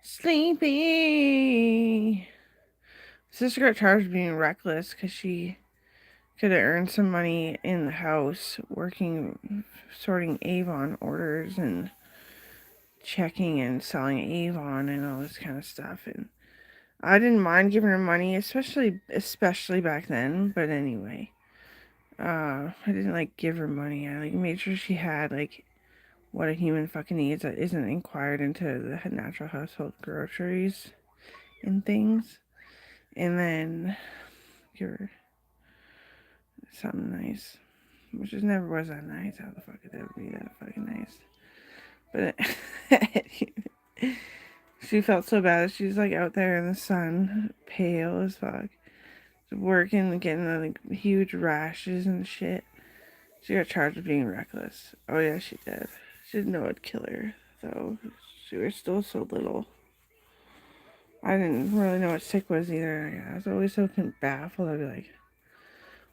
Sleepy. Sister got charged with being reckless because she could have earned some money in the house working, sorting Avon orders and checking and selling Avon and all this kind of stuff. And I didn't mind giving her money, especially back then. But anyway, I didn't like give her money. I like made sure she had like what a human fucking needs that isn't inquired into the natural household groceries and things, and then give her something nice, which just never was that nice. How the fuck could that be that fucking nice? But she felt so bad. She's like out there in the sun, pale as fuck, working, getting like huge rashes and shit. She got charged with being reckless. Oh yeah, she did. She didn't know it'd kill her, though. She was still so little. I didn't really know what sick was either. I was always so baffled. I'd be like,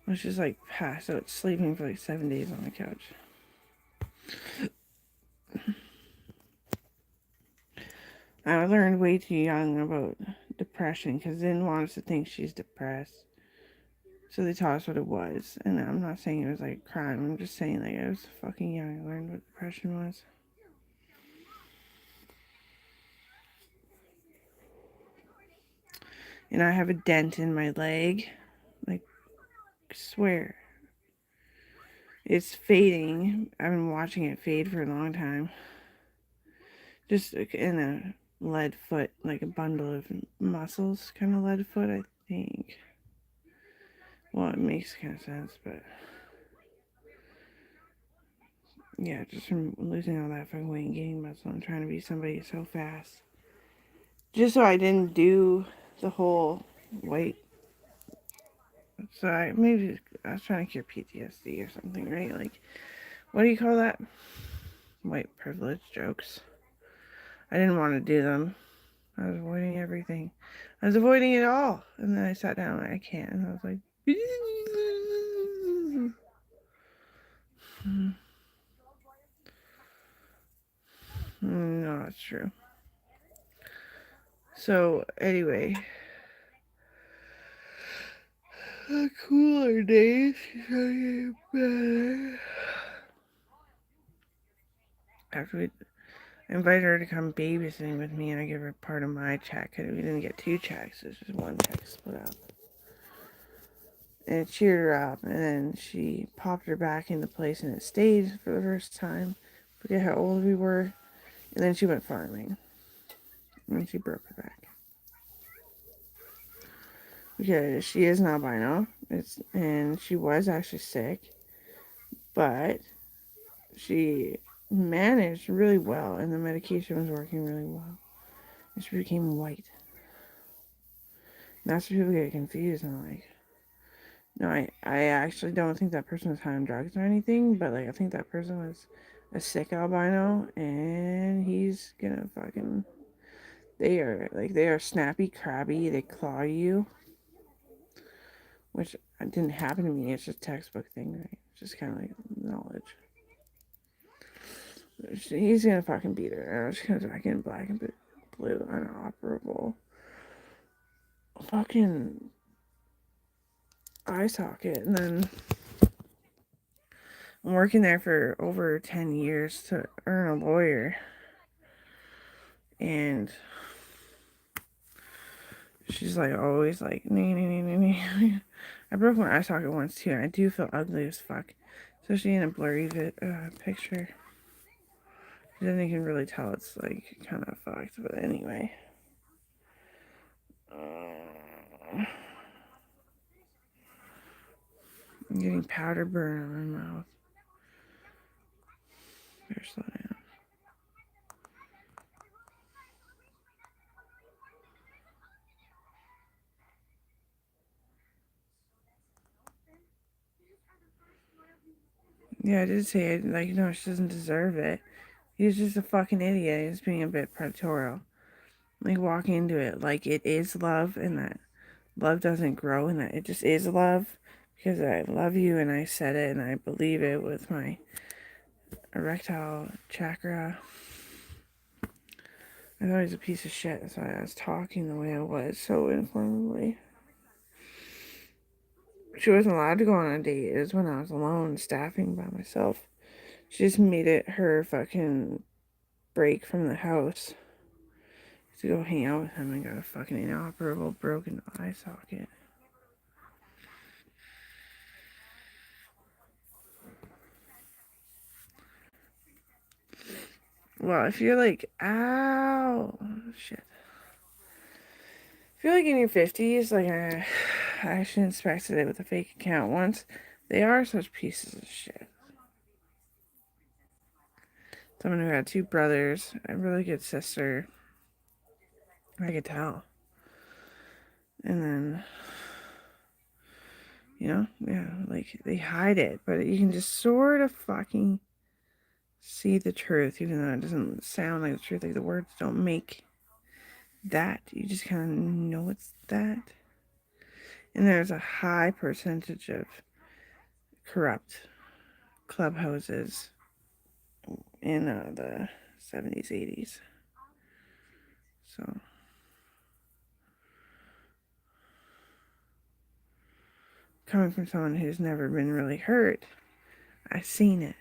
I was just like passed out sleeping for like 7 days on the couch. I learned way too young about depression because they didn't want us to think she's depressed. So they taught us what it was. And I'm not saying it was like a crime. I'm just saying like I was fucking young. I learned what depression was. And I have a dent in my leg. Like, I swear. It's fading. I've been watching it fade for a long time. Just in a lead foot, like a bundle of muscles, kind of lead foot, I think. Well, it makes kind of sense, but yeah, just from losing all that fucking weight and gaining muscle and trying to be somebody so fast. Just so I didn't do the whole weight. So maybe I was trying to cure PTSD or something, right? Like, what do you call that? White privilege jokes. I didn't want to do them. I was avoiding everything. I was avoiding it all. And then I sat down and I can't. And I was like, no, it's true. So, anyway, cooler days. Better. After we invited her to come babysitting with me, and I gave her part of my check. We didn't get two checks, it was just one check split up. And it cheered her up, and then she popped her back into place, and it stayed for the first time. Forget how old we were. And then she went farming, and she broke her back. Because she is an albino, and she was actually sick, but she managed really well, and the medication was working really well. And she became white. And that's where people get confused, and I'm like, no, I actually don't think that person was high on drugs or anything, but like I think that person was a sick albino, and he's gonna fucking. They are snappy, crabby. They claw you, which didn't happen to me. It's just a textbook thing, right? It's just kind of like knowledge. He's gonna fucking beat her. She's gonna fucking black and blue, unoperable, fucking eye socket, and then I'm working there for over 10 years to earn a lawyer. And she's like always like, nee, nee, nee, nee, nee. I broke my eye socket once too, and I do feel ugly as fuck. Especially in a blurry picture. Then you can really tell it's like kind of fucked, but anyway. I'm getting powder burn on my mouth. Better slow down. Yeah, I did say it. Like, no, she doesn't deserve it. He's just a fucking idiot. He's being a bit predatorial. Like, walking into it like it is love, and that love doesn't grow, and that it just is love because I love you, and I said it, and I believe it with my erectile chakra. I thought he was a piece of shit. That's why I was talking the way I was, so informally. She wasn't allowed to go on a date. It was when I was alone, staffing by myself. She just made it her fucking break from the house to go hang out with him and got a fucking inoperable broken eye socket. Well, if you're like, ow, shit. If you're like in your 50s, like I actually inspected it with a fake account once. They are such pieces of shit. Someone who had 2 brothers, a really good sister. I could tell. And then, yeah, like they hide it, but you can just sort of fucking see the truth, even though it doesn't sound like the truth. Like the words don't make that. You just kind of know it's that. And there's a high percentage of corrupt clubhouses in the 70s, 80s. So, coming from someone who's never been really hurt, I've seen it.